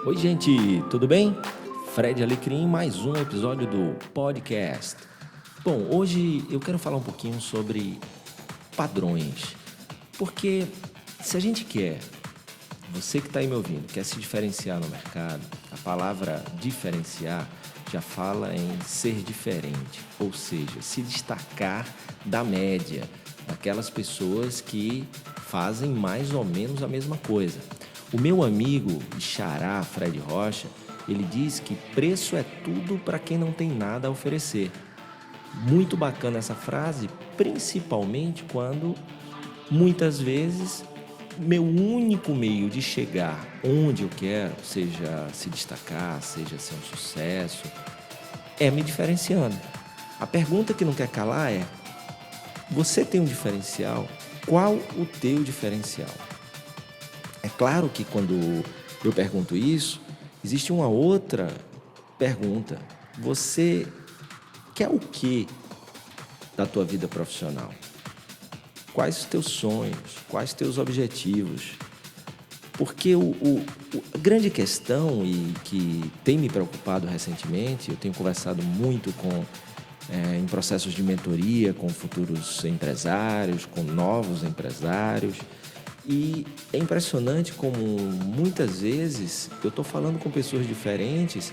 Oi, gente, tudo bem? Fred Alecrim, mais um episódio do podcast. Bom, hoje eu quero falar um pouquinho sobre padrões, porque se a gente quer, você que está aí me ouvindo, quer se diferenciar no mercado, a palavra diferenciar já fala em ser diferente, ou seja, se destacar da média, daquelas pessoas que fazem mais ou menos a mesma coisa. O meu amigo xará, Fred Rocha, ele diz que preço é tudo para quem não tem nada a oferecer. Muito bacana essa frase, principalmente quando, muitas vezes, meu único meio de chegar onde eu quero, seja se destacar, seja ser um sucesso, é me diferenciando. A pergunta que não quer calar é: você tem um diferencial? Qual o teu diferencial? É claro que quando eu pergunto isso, existe uma outra pergunta. Você quer o que da tua vida profissional? Quais os teus sonhos? Quais os teus objetivos? Porque a grande questão e que tem me preocupado recentemente, eu tenho conversado muito em processos de mentoria com futuros empresários, com novos empresários, e é impressionante como muitas vezes eu estou falando com pessoas diferentes,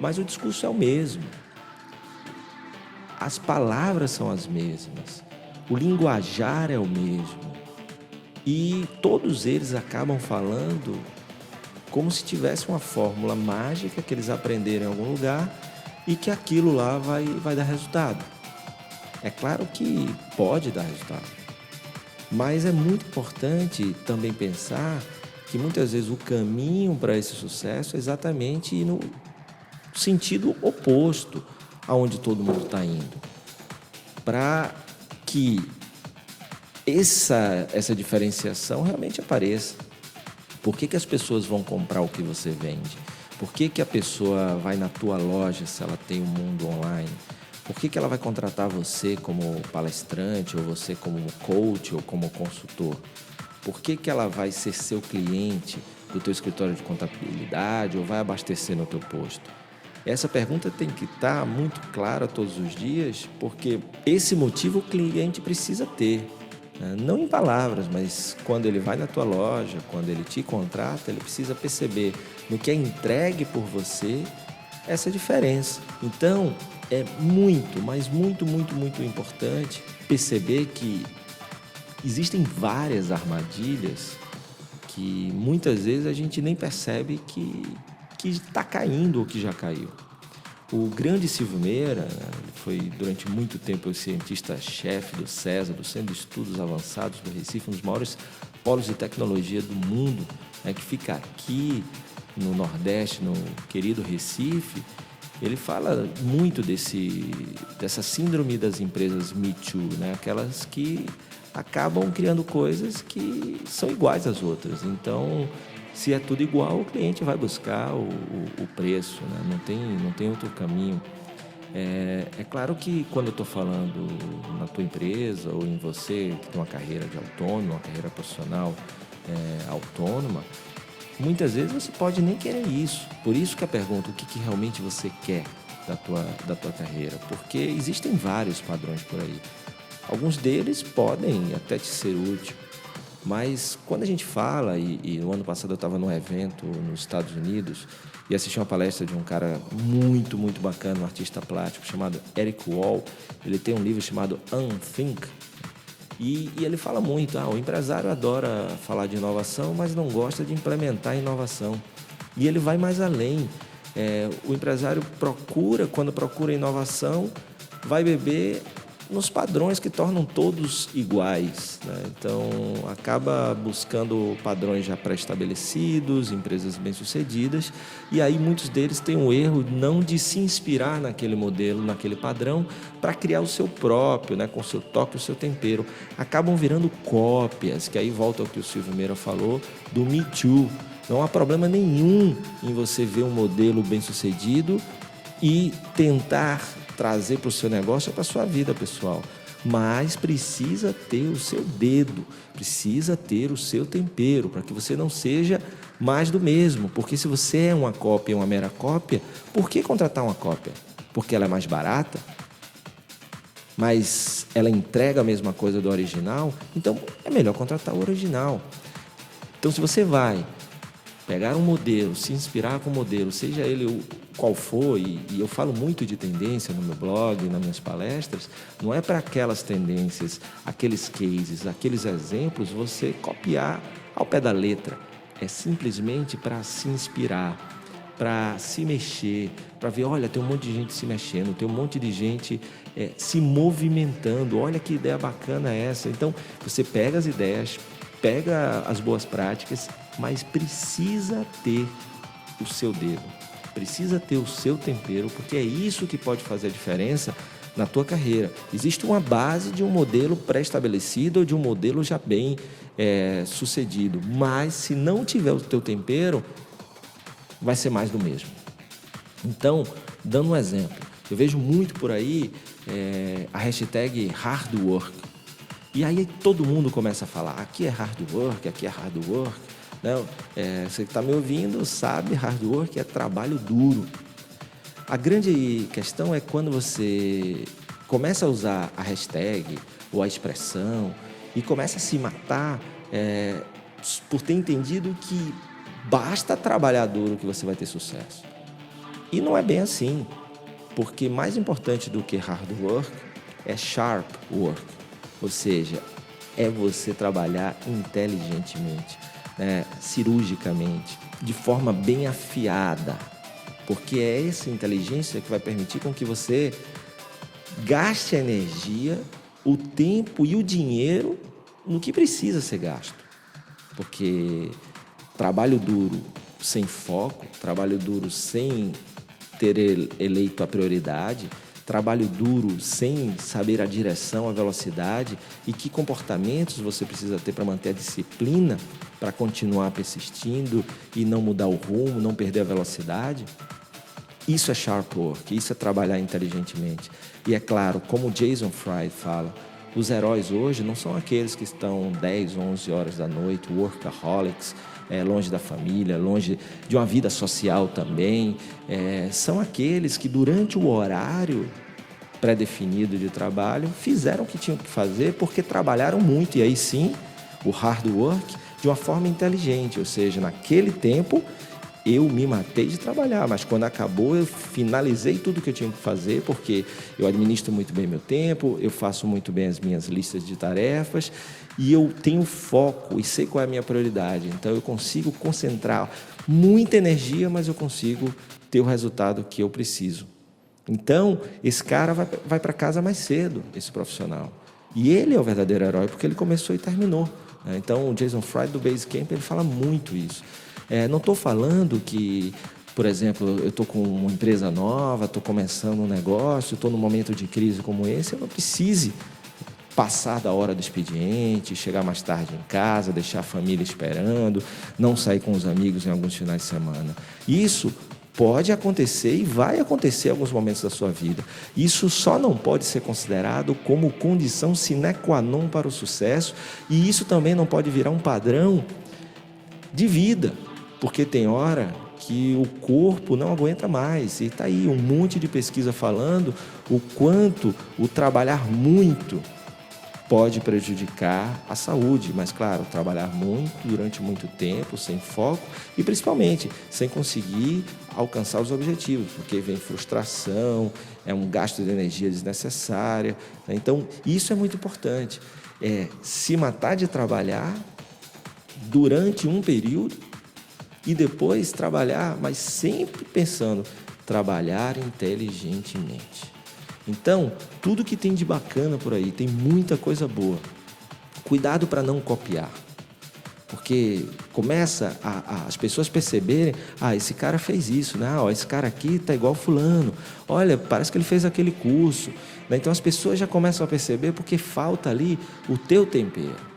mas o discurso é o mesmo. As palavras são as mesmas. O linguajar é o mesmo. E todos eles acabam falando como se tivesse uma fórmula mágica que eles aprenderam em algum lugar e que aquilo lá vai dar resultado. É claro que pode dar resultado. Mas é muito importante também pensar que muitas vezes o caminho para esse sucesso é exatamente ir no sentido oposto aonde todo mundo está indo. Para que essa diferenciação realmente apareça. Por que as pessoas vão comprar o que você vende? Por que a pessoa vai na tua loja se ela tem um mundo online? Por que ela vai contratar você como palestrante, ou você como coach, ou como consultor? Por que ela vai ser seu cliente do teu escritório de contabilidade ou vai abastecer no teu posto? Essa pergunta tem que estar muito clara todos os dias, porque esse motivo o cliente precisa ter. Não em palavras, mas quando ele vai na tua loja, quando ele te contrata, ele precisa perceber no que é entregue por você essa diferença. Então, é muito, mas muito, muito, muito importante perceber que existem várias armadilhas que muitas vezes a gente nem percebe que está caindo ou que já caiu. O grande Silvio Meira, ele foi durante muito tempo o cientista-chefe do CESA, do Centro de Estudos Avançados do Recife, um dos maiores polos de tecnologia do mundo, que fica aqui no Nordeste, no querido Recife. Ele fala muito dessa síndrome das empresas Me Too, aquelas que acabam criando coisas que são iguais às outras. Então, se é tudo igual, o cliente vai buscar o preço, não tem outro caminho. É claro que quando eu estou falando na tua empresa ou em você que tem uma carreira de autônomo, uma carreira profissional autônoma, muitas vezes você pode nem querer isso. Por isso que eu pergunto o que realmente você quer da tua carreira. Porque existem vários padrões por aí. Alguns deles podem até te ser útil. Mas quando a gente fala, e no ano passado eu estava num evento nos Estados Unidos e assisti uma palestra de um cara muito, muito bacana, um artista plástico chamado Eric Wall. Ele tem um livro chamado Unthink. E ele fala muito, o empresário adora falar de inovação, mas não gosta de implementar a inovação. E ele vai mais além. O empresário quando procura inovação, vai beber nos padrões que tornam todos iguais, Então, acaba buscando padrões já pré-estabelecidos, empresas bem-sucedidas, e aí muitos deles têm um erro não de se inspirar naquele modelo, naquele padrão, para criar o seu próprio, com o seu toque, o seu tempero. Acabam virando cópias, que aí volta ao que o Silvio Meira falou, do Me Too. Não há problema nenhum em você ver um modelo bem-sucedido e tentar trazer para o seu negócio ou para a sua vida pessoal. mas precisa ter o seu dedo, precisa ter o seu tempero, para que você não seja mais do mesmo. Porque se você é uma cópia, uma mera cópia, por que contratar uma cópia? Porque ela é mais barata? Mas ela entrega a mesma coisa do original? Então é melhor contratar o original. Então, se você vai pegar um modelo, se inspirar com o modelo, seja ele qual for, e eu falo muito de tendência no meu blog, nas minhas palestras, não é para aquelas tendências, aqueles cases, aqueles exemplos, você copiar ao pé da letra. É simplesmente para se inspirar, para se mexer, para ver, olha, tem um monte de gente se mexendo, tem um monte de gente se movimentando, olha que ideia bacana é essa. Então, você pega as ideias, pega as boas práticas, mas precisa ter o seu dedo, precisa ter o seu tempero, porque é isso que pode fazer a diferença na tua carreira. Existe uma base de um modelo pré-estabelecido ou de um modelo já bem sucedido, mas se não tiver o teu tempero, vai ser mais do mesmo. Então, dando um exemplo, eu vejo muito por aí a hashtag hard work. E aí todo mundo começa a falar, aqui é hard work, aqui é hard work. Não, você que está me ouvindo sabe, hard work é trabalho duro. A grande questão é quando você começa a usar a hashtag ou a expressão e começa a se matar por ter entendido que basta trabalhar duro que você vai ter sucesso. E não é bem assim, porque mais importante do que hard work é sharp work. Ou seja, é você trabalhar inteligentemente, cirurgicamente, de forma bem afiada. Porque é essa inteligência que vai permitir com que você gaste a energia, o tempo e o dinheiro no que precisa ser gasto. Porque trabalho duro sem foco, trabalho duro sem ter eleito a prioridade, trabalho duro sem saber a direção, a velocidade e que comportamentos você precisa ter para manter a disciplina, para continuar persistindo e não mudar o rumo, não perder a velocidade. Isso é sharp work, isso é trabalhar inteligentemente. E é claro, como o Jason Fried fala, os heróis hoje não são aqueles que estão 10, 11 horas da noite, workaholics, longe da família, longe de uma vida social também. São aqueles que durante o horário pré-definido de trabalho fizeram o que tinham que fazer porque trabalharam muito. E aí sim, o hard work de uma forma inteligente, ou seja, naquele tempo eu me matei de trabalhar, mas quando acabou eu finalizei tudo o que eu tinha que fazer, porque eu administro muito bem meu tempo, eu faço muito bem as minhas listas de tarefas e eu tenho foco e sei qual é a minha prioridade. Então eu consigo concentrar muita energia, mas eu consigo ter o resultado que eu preciso. Então esse cara vai para casa mais cedo, esse profissional. E ele é o verdadeiro herói, porque ele começou e terminou. Então o Jason Fried do Basecamp, ele fala muito isso. Não estou falando que, por exemplo, eu estou com uma empresa nova, estou começando um negócio, estou num momento de crise como esse, eu não precise passar da hora do expediente, chegar mais tarde em casa, deixar a família esperando, não sair com os amigos em alguns finais de semana. Isso pode acontecer e vai acontecer em alguns momentos da sua vida. Isso só não pode ser considerado como condição sine qua non para o sucesso, e isso também não pode virar um padrão de vida. Porque tem hora que o corpo não aguenta mais. E está aí um monte de pesquisa falando o quanto o trabalhar muito pode prejudicar a saúde. Mas, claro, trabalhar muito durante muito tempo, sem foco e, principalmente, sem conseguir alcançar os objetivos. Porque vem frustração, é um gasto de energia desnecessária. Então, isso é muito importante. Se matar de trabalhar durante um período e depois trabalhar, mas sempre pensando, trabalhar inteligentemente. Então, tudo que tem de bacana por aí, tem muita coisa boa. Cuidado para não copiar, porque começa as pessoas perceberem, esse cara fez isso, né? Esse cara aqui tá igual fulano, olha, parece que ele fez aquele curso. Então as pessoas já começam a perceber porque falta ali o teu tempero.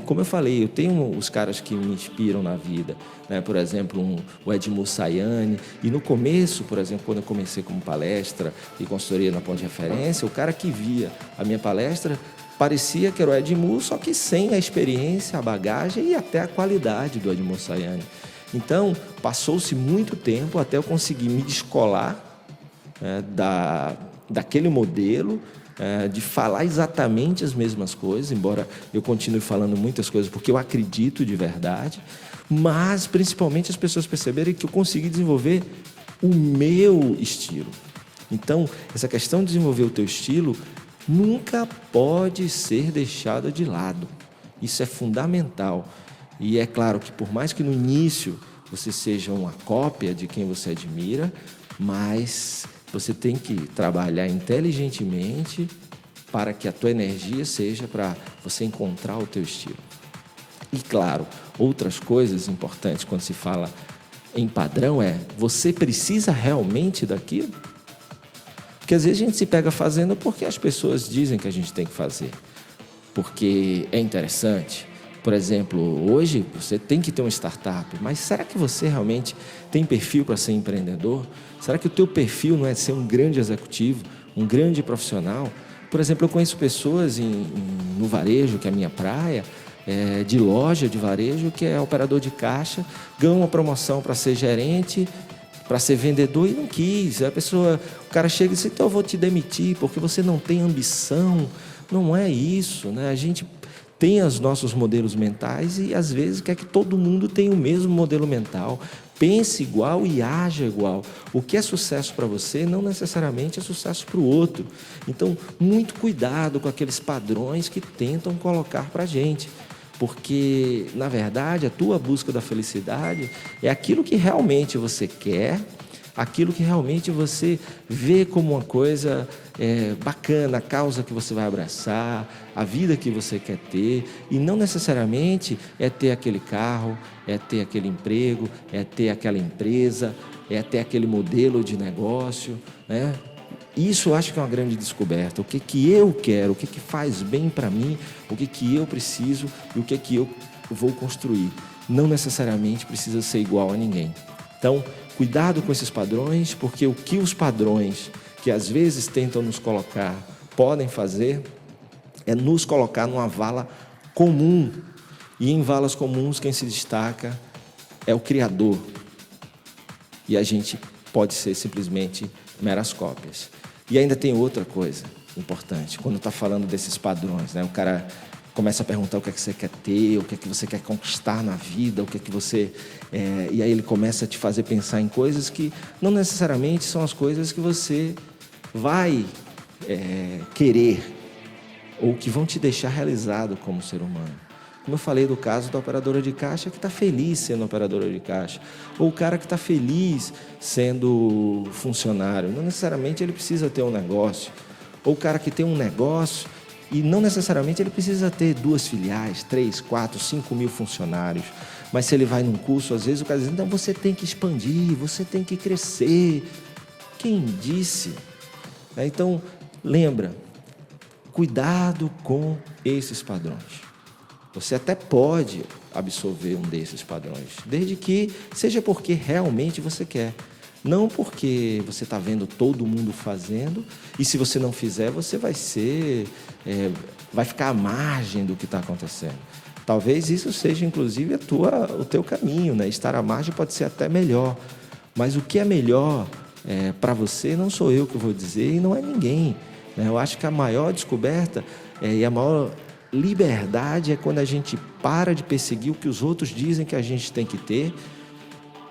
Como eu falei, eu tenho os caras que me inspiram na vida, né? Por exemplo, o Edmur Sayane. E no começo, por exemplo, quando eu comecei como palestra e consultoria na Ponto de Referência, o cara que via a minha palestra parecia que era o Edmur, só que sem a experiência, a bagagem e até a qualidade do Edmur Sayane. Então, passou-se muito tempo até eu conseguir me descolar daquele modelo, de falar exatamente as mesmas coisas, embora eu continue falando muitas coisas porque eu acredito de verdade, mas principalmente as pessoas perceberem que eu consegui desenvolver o meu estilo. Então, essa questão de desenvolver o teu estilo nunca pode ser deixada de lado. Isso é fundamental. E é claro que por mais que no início você seja uma cópia de quem você admira, mas você tem que trabalhar inteligentemente para que a tua energia seja para você encontrar o teu estilo. E claro, outras coisas importantes quando se fala em padrão você precisa realmente daquilo? Porque às vezes a gente se pega fazendo porque as pessoas dizem que a gente tem que fazer, porque é interessante. Por exemplo, hoje você tem que ter uma startup, mas será que você realmente tem perfil para ser empreendedor? Será que o teu perfil não é ser um grande executivo, um grande profissional? Por exemplo, eu conheço pessoas no varejo, que é a minha praia, de loja de varejo, que é operador de caixa, ganhou uma promoção para ser gerente, para ser vendedor e não quis. O cara chega e diz, então eu vou te demitir porque você não tem ambição. Não é isso, né? A gente tem os nossos modelos mentais e às vezes quer que todo mundo tenha o mesmo modelo mental, pense igual e haja igual. O que é sucesso para você não necessariamente é sucesso para o outro. Então, muito cuidado com aqueles padrões que tentam colocar para a gente. Porque, na verdade, a tua busca da felicidade é aquilo que realmente você quer, aquilo que realmente você vê como uma coisa bacana, a causa que você vai abraçar, a vida que você quer ter, e não necessariamente é ter aquele carro, é ter aquele emprego, é ter aquela empresa, é ter aquele modelo de negócio, né? Isso eu acho que é uma grande descoberta. O que eu quero, o que faz bem para mim, o que eu preciso e o que eu vou construir. Não necessariamente precisa ser igual a ninguém. Então, cuidado com esses padrões, porque o que os padrões que às vezes tentam nos colocar podem fazer é nos colocar numa vala comum. E em valas comuns quem se destaca é o Criador. E a gente pode ser simplesmente meras cópias. E ainda tem outra coisa importante, quando está falando desses padrões, né? O cara começa a perguntar o que é que você quer ter, o que é que você quer conquistar na vida, o que é que você... E aí ele começa a te fazer pensar em coisas que não necessariamente são as coisas que você vai querer ou que vão te deixar realizado como ser humano. Como eu falei do caso da operadora de caixa que está feliz sendo operadora de caixa, ou o cara que está feliz sendo funcionário. Não necessariamente ele precisa ter um negócio, ou o cara que tem um negócio e não necessariamente ele precisa ter 2 filiais, 3, 4, 5 mil funcionários. Mas se ele vai num curso, às vezes o cara diz, então você tem que expandir, você tem que crescer. Quem disse? Então, lembra, cuidado com esses padrões. Você até pode absorver um desses padrões, desde que seja porque realmente você quer. Não porque você está vendo todo mundo fazendo e se você não fizer, você vai ficar à margem do que está acontecendo. Talvez isso seja, inclusive, o teu caminho, né? Estar à margem pode ser até melhor. Mas o que é melhor para você não sou eu que vou dizer e não é ninguém, né? Eu acho que a maior descoberta e a maior liberdade é quando a gente para de perseguir o que os outros dizem que a gente tem que ter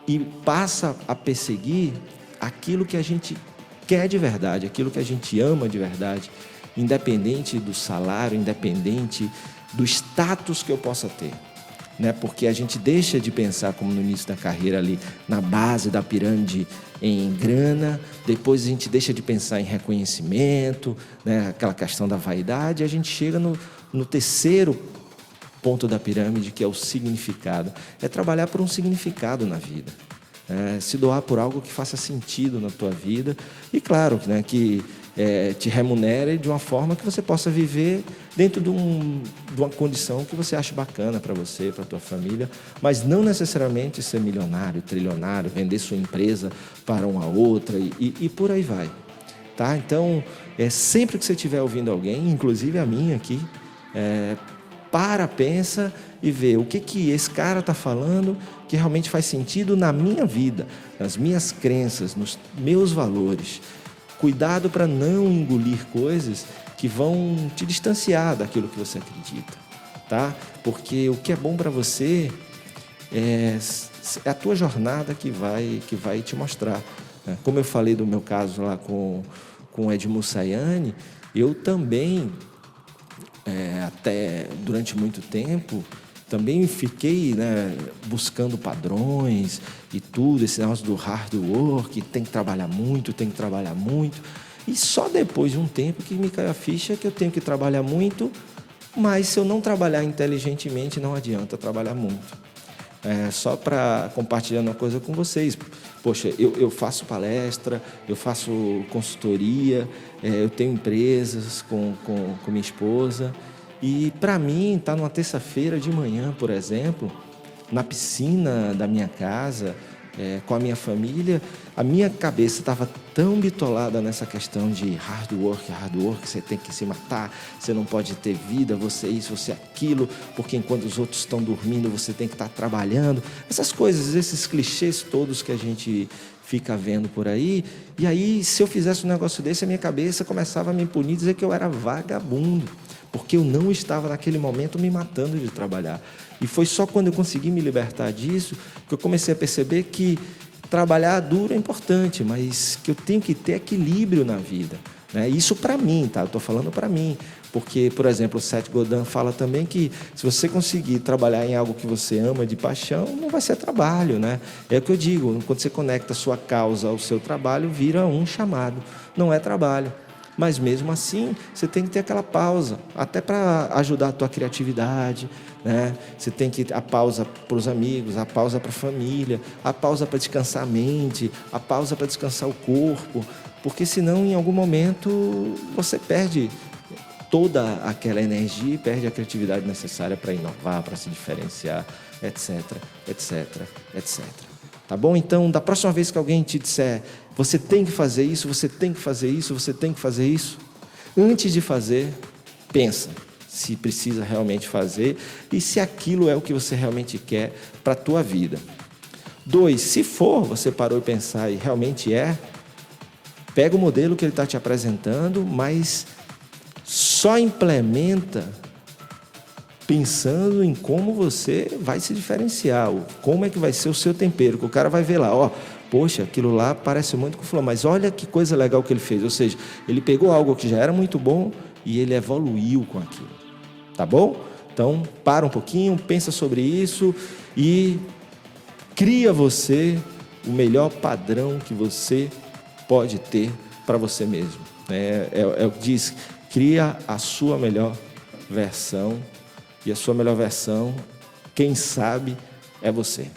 e passa a perseguir aquilo que a gente quer de verdade, aquilo que a gente ama de verdade, independente do salário, independente do status que eu possa ter, né? Porque a gente deixa de pensar, como no início da carreira ali, na base da pirâmide, em grana, depois a gente deixa de pensar em reconhecimento, né? Aquela questão da vaidade, e a gente chega no terceiro ponto da pirâmide, que é o significado. É trabalhar por um significado na vida. Se doar por algo que faça sentido na tua vida. E claro, né, que te remunere de uma forma que você possa viver dentro de uma condição que você acha bacana para você, para a tua família, mas não necessariamente ser milionário, trilionário, vender sua empresa para uma outra e por aí vai. Tá? Então, sempre que você estiver ouvindo alguém, inclusive a minha aqui, pensa e vê o que esse cara está falando que realmente faz sentido na minha vida, nas minhas crenças, nos meus valores. Cuidado para não engolir coisas que vão te distanciar daquilo que você acredita, tá? Porque o que é bom para você é a tua jornada que vai te mostrar. Como eu falei do meu caso lá com o Edmur Sayane, eu também, até durante muito tempo, também fiquei, buscando padrões e tudo, esse negócio do hard work, tem que trabalhar muito. E só depois de um tempo que me caiu a ficha que eu tenho que trabalhar muito, mas se eu não trabalhar inteligentemente, não adianta trabalhar muito. Só para compartilhar uma coisa com vocês. Poxa, eu faço palestra, eu faço consultoria, eu tenho empresas com minha esposa. E, para mim, estar numa terça-feira de manhã, por exemplo, na piscina da minha casa, com a minha família, a minha cabeça estava tão bitolada nessa questão de hard work, você tem que se matar, você não pode ter vida, você isso, você aquilo, porque enquanto os outros estão dormindo, você tem que estar trabalhando. Essas coisas, esses clichês todos que a gente fica vendo por aí. E aí, se eu fizesse um negócio desse, a minha cabeça começava a me punir, dizer que eu era vagabundo, porque eu não estava naquele momento me matando de trabalhar. E foi só quando eu consegui me libertar disso que eu comecei a perceber que trabalhar duro é importante, mas que eu tenho que ter equilíbrio na vida. Isso para mim, tá? Eu estou falando para mim. Porque, por exemplo, o Seth Godin fala também que se você conseguir trabalhar em algo que você ama de paixão, não vai ser trabalho, né? É o que eu digo, quando você conecta a sua causa ao seu trabalho, vira um chamado, não é trabalho. Mas mesmo assim, você tem que ter aquela pausa, até para ajudar a tua criatividade, né? Você tem que ter a pausa para os amigos, a pausa para a família, a pausa para descansar a mente, a pausa para descansar o corpo, porque senão em algum momento você perde toda aquela energia e perde a criatividade necessária para inovar, para se diferenciar, etc, etc, etc. Tá bom? Então, da próxima vez que alguém te disser você tem que fazer isso, você tem que fazer isso, você tem que fazer isso, antes de fazer, pensa se precisa realmente fazer e se aquilo é o que você realmente quer para a tua vida. 2, se for, você parou e pensar e realmente pega o modelo que ele está te apresentando, mas só implementa pensando em como você vai se diferenciar, como é que vai ser o seu tempero, que o cara vai ver lá, poxa, aquilo lá parece muito com fulano, mas olha que coisa legal que ele fez. Ou seja, ele pegou algo que já era muito bom e ele evoluiu com aquilo. Tá bom? Então, para um pouquinho, pensa sobre isso e cria você o melhor padrão que você pode ter para você mesmo. É o que diz, cria a sua melhor versão. E a sua melhor versão, quem sabe, é você.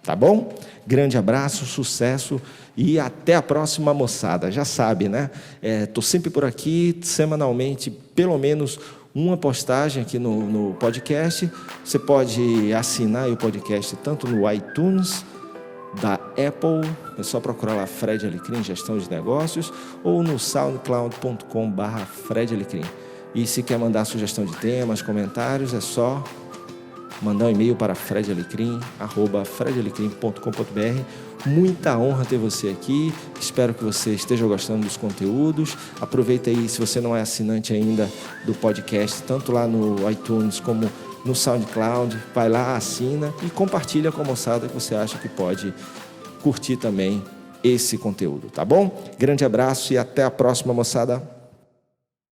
Tá bom? Grande abraço, sucesso e até a próxima, moçada. Já sabe, né? Estou sempre por aqui, semanalmente, pelo menos uma postagem aqui no podcast. Você pode assinar o podcast tanto no iTunes, da Apple, é só procurar lá Fred Alecrim, Gestão de Negócios, ou no soundcloud.com/Fred Alecrim. E se quer mandar sugestão de temas, comentários, é só mandar um e-mail para fredalecrim@fredalecrim.com.br. Muita honra ter você aqui. Espero que você esteja gostando dos conteúdos. Aproveita aí, se você não é assinante ainda do podcast, tanto lá no iTunes como no SoundCloud, vai lá, assina e compartilha com a moçada que você acha que pode curtir também esse conteúdo, tá bom? Grande abraço e até a próxima, moçada.